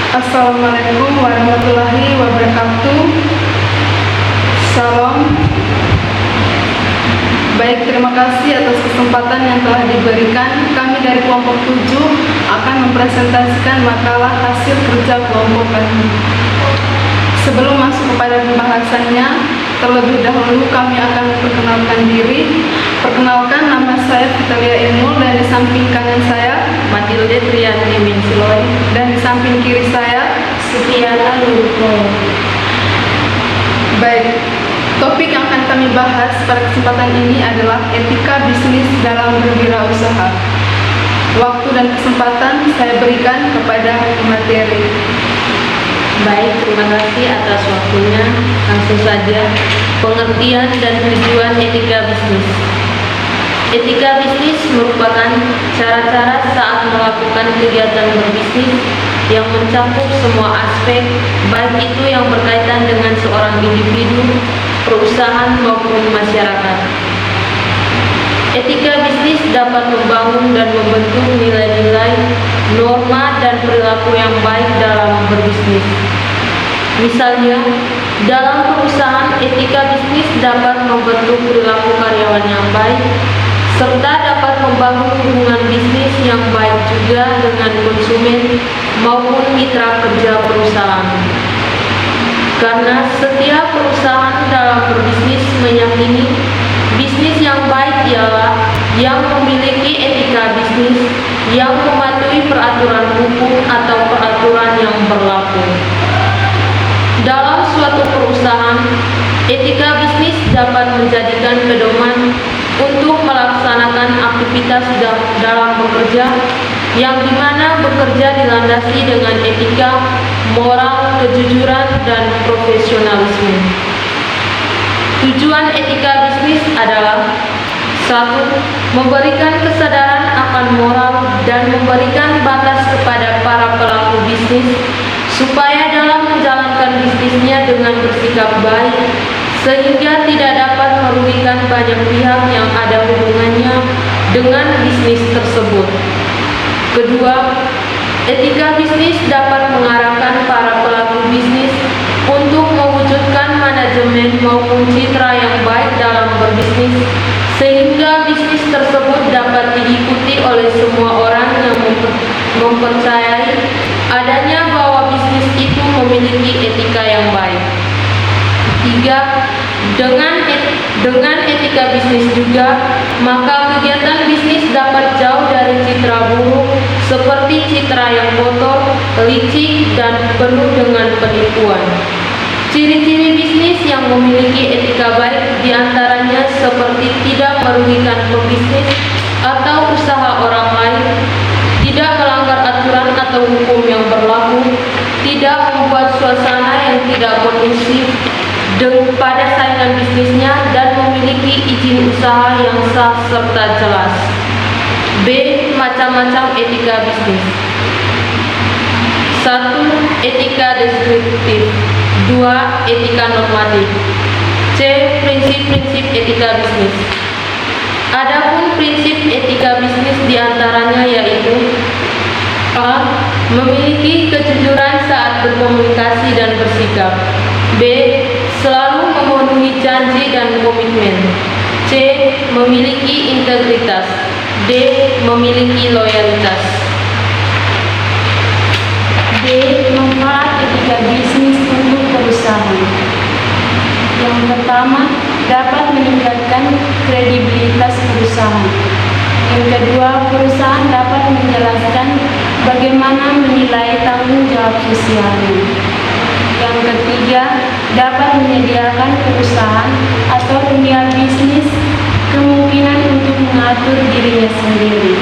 Assalamualaikum warahmatullahi wabarakatuh. Salam. Baik, terima kasih atas kesempatan yang telah diberikan. Kami dari kelompok 7 akan mempresentasikan makalah hasil kerja kelompok kami. Sebelum masuk kepada pembahasannya, terlebih dahulu kami akan memperkenalkan diri. Perkenalkan, nama saya Vitalia Ilmul, dan di samping kanan saya Matilde Trianti Minsiloy, dan di samping kiri saya Sufiana Lurko. Baik, topik yang akan kami bahas pada kesempatan ini adalah etika bisnis dalam berwirausaha. Waktu dan kesempatan saya berikan kepada materi. Baik, terima kasih atas waktunya. Langsung saja, pengertian dan tujuan etika bisnis. Etika bisnis merupakan cara-cara saat melakukan kegiatan berbisnis yang mencakup semua aspek, baik itu yang berkaitan dengan seorang individu, perusahaan maupun masyarakat. Etika bisnis dapat membangun dan membentuk nilai-nilai, norma, dan perilaku yang baik dalam berbisnis. Misalnya, dalam perusahaan, etika bisnis dapat membentuk perilaku karyawan yang baik, serta dapat membangun hubungan bisnis yang baik juga dengan konsumen maupun mitra kerja perusahaan. Karena setiap perusahaan dalam berbisnis meyakini bisnis yang baik ialah yang memiliki etika bisnis, yang mematuhi peraturan hukum atau peraturan yang berlaku. Dalam suatu perusahaan, etika bisnis dapat menjadikan pedoman untuk melaksanakan aktivitas dalam bekerja, yang dimana bekerja dilandasi dengan etika, moral, kejujuran, dan profesionalisme. Tujuan etika bisnis adalah 1. Memberikan kesadaran akan moral dan memberikan batas kepada para pelaku bisnis supaya dalam menjalankan bisnisnya dengan bersikap baik, sehingga tidak dapat merugikan banyak pihak yang ada hubungannya dengan bisnis tersebut. Kedua, etika bisnis dapat mengarahkan para pelaku bisnis untuk mewujudkan manajemen maupun citra yang baik dalam berbisnis, sehingga bisnis tersebut dapat diikuti oleh semua orang yang mempercayai adanya bahwa bisnis itu memiliki etika yang baik. 3. Dengan etika bisnis juga, maka kegiatan bisnis dapat jauh dari citra buruk seperti citra yang kotor, licik, dan penuh dengan penipuan. Ciri-ciri bisnis yang memiliki etika baik diantaranya seperti tidak merugikan pebisnis atau usaha orang lain, tidak melanggar aturan atau hukum yang berlaku, tidak membuat suasana yang tidak kondusif pada saingan bisnisnya, dan memiliki izin usaha yang sah serta jelas. B. Macam-macam etika bisnis. 1. Etika deskriptif. 2. Etika normatif. C. Prinsip-prinsip etika bisnis. Adapun prinsip etika bisnis diantaranya yaitu: A. Memiliki kejujuran saat berkomunikasi dan bersikap. B. Selalu memenuhi janji dan komitmen. C. Memiliki integritas. D. Memiliki loyalitas. D. Manfaat etika bisnis untuk perusahaan. Yang pertama, dapat meningkatkan kredibilitas perusahaan. Yang kedua, perusahaan dapat menjelaskan bagaimana menilai tanggung jawab sosialnya. Yang ketiga, dapat menyediakan perusahaan atau dunia bisnis kemungkinan untuk mengatur dirinya sendiri.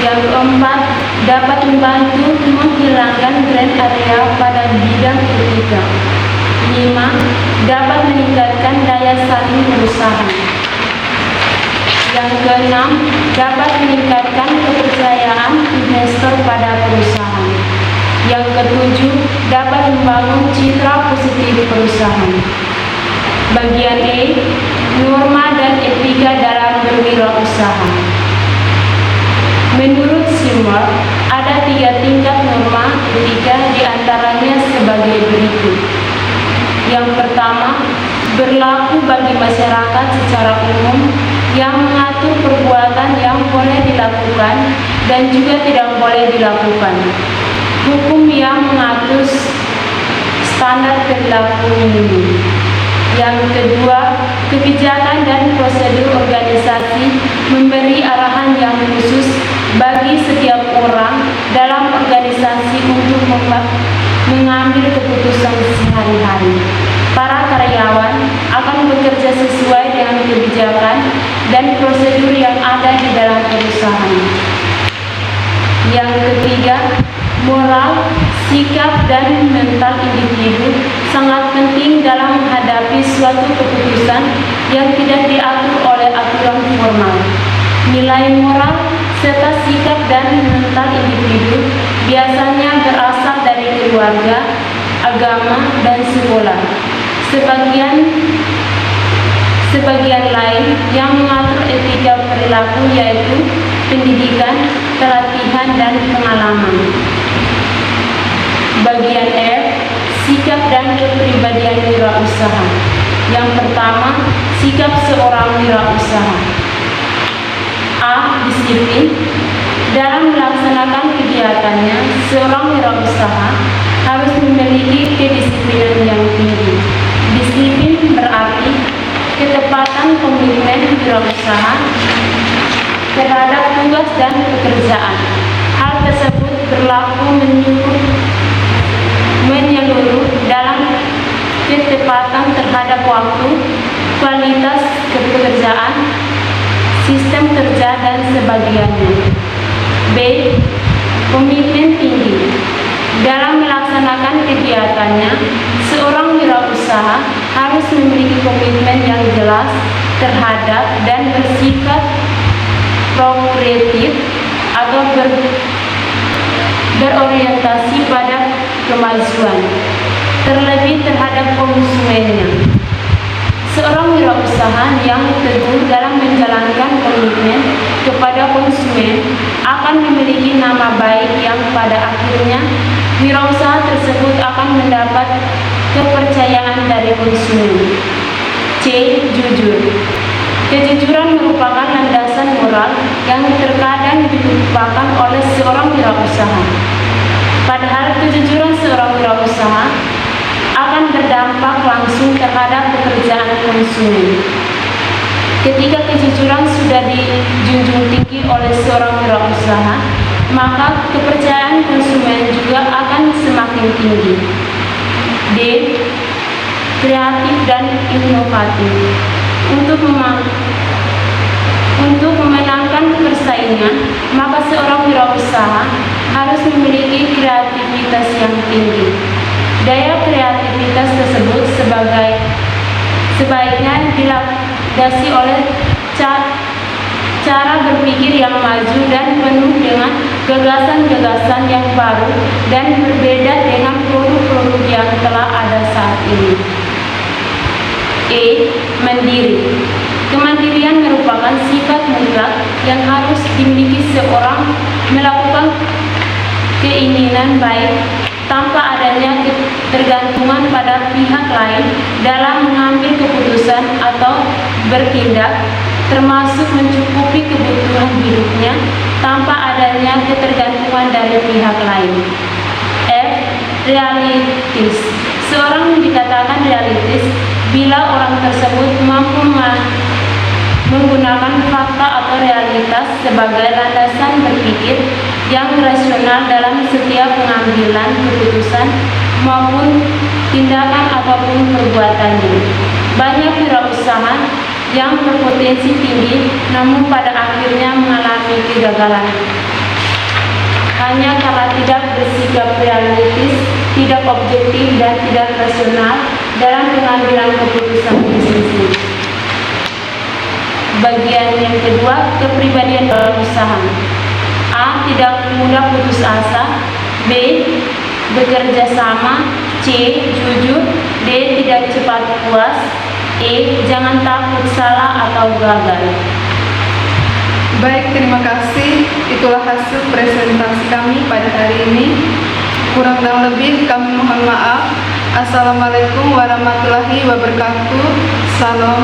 Yang keempat, dapat membantu menghilangkan grand area pada bidang etika. 5. Dapat meningkatkan daya saing perusahaan. Yang keenam, dapat meningkatkan kepercayaan investor pada perusahaan. Yang ketujuh, dapat membangun citra positif perusahaan. Bagian E, norma dan etika dalam berwirausaha. Menurut Simwell, ada 3 tingkat norma etika di sebagai berikut. Yang pertama, berlaku bagi masyarakat secara umum yang mengatur perbuatan yang boleh dilakukan dan juga tidak boleh dilakukan. Hukum yang mengatur standar perilaku minimum. Yang kedua, kebijakan dan prosedur organisasi memberi arahan yang khusus bagi setiap orang dalam organisasi untuk mengambil keputusan sehari-hari. Para karyawan akan bekerja sesuai dengan kebijakan dan prosedur yang ada di dalam perusahaan. Yang ketiga, moral, sikap, dan mental individu sangat penting dalam menghadapi suatu keputusan yang tidak diatur oleh aturan formal. Nilai moral serta sikap dan mental individu biasanya berasal dari keluarga, agama, dan sekolah. Sebagian lain yang mengatur etika perilaku yaitu pendidikan, pelatihan, dan pengalaman. Bagian F, sikap dan kepribadian wirausaha. Yang pertama, sikap seorang wirausaha. A. Disiplin. Dalam melaksanakan kegiatannya, seorang wirausaha harus memiliki kedisiplinan yang tinggi. Disiplin berarti ketepatan komitmen wirausaha terhadap tugas dan pekerjaan. Hal tersebut berlaku menyeluruh dalam ketepatan terhadap waktu, kualitas pekerjaan, sistem kerja, dan sebagainya. B. Komitmen tinggi. Dalam melaksanakan kegiatannya, seorang wirausaha harus memiliki komitmen yang jelas terhadap dan bersikap progresif atau berorientasi pada kemajuan, terlebih terhadap konsumennya. Seorang wirausaha yang teguh dalam menjalankan komitmen kepada konsumen akan memiliki nama baik yang pada akhirnya wirausaha tersebut akan mendapat kepercayaan dari konsumen. C. Jujur. Kejujuran merupakan landasan moral yang terkadang dilupakan oleh seorang wirausaha. Padahal kejujuran seorang wirausaha akan berdampak langsung terhadap pekerjaan konsumen. Ketika kejujuran sudah dijunjung tinggi oleh seorang wirausaha, maka kepercayaan konsumen juga akan semakin tinggi. D. Kreatif dan inovatif. Untuk memenangkan persaingan, maka seorang wirausaha harus memiliki kreativitas yang tinggi. Daya kreativitas tersebut sebaiknya dilandasi oleh cara berpikir yang maju dan penuh dengan gagasan-gagasan yang baru dan berbeda dengan produk-produk yang telah ada saat ini. E. Mandiri. Kemandirian merupakan sifat mutlak yang harus dimiliki seorang melakukan keinginan baik tanpa adanya ketergantungan pada pihak lain dalam mengambil keputusan atau bertindak, termasuk mencukupi kebutuhan hidupnya tanpa adanya ketergantungan dari pihak lain. F. Realistis. Seorang dikatakan realistis bila orang tersebut mampu menggunakan fakta atau realitas sebagai landasan berpikir yang rasional dalam setiap pengambilan keputusan maupun tindakan ataupun perbuatannya. Banyak wirausaha yang berpotensi tinggi namun pada akhirnya mengalami kegagalan hanya karena tidak bersikap realistis, tidak objektif, dan tidak rasional dalam pengambilan keputusan bisnisnya. Bagian yang kedua, kepribadian wirausaha. A. Tidak mudah putus asa. B. Bekerja sama. C. Jujur. D. Tidak cepat puas. E. Jangan takut salah atau gagal. Baik, terima kasih. Itulah hasil presentasi kami pada hari ini. kurang dan lebih kami mohon maaf. Assalamualaikum warahmatullahi wabarakatuh. Salam.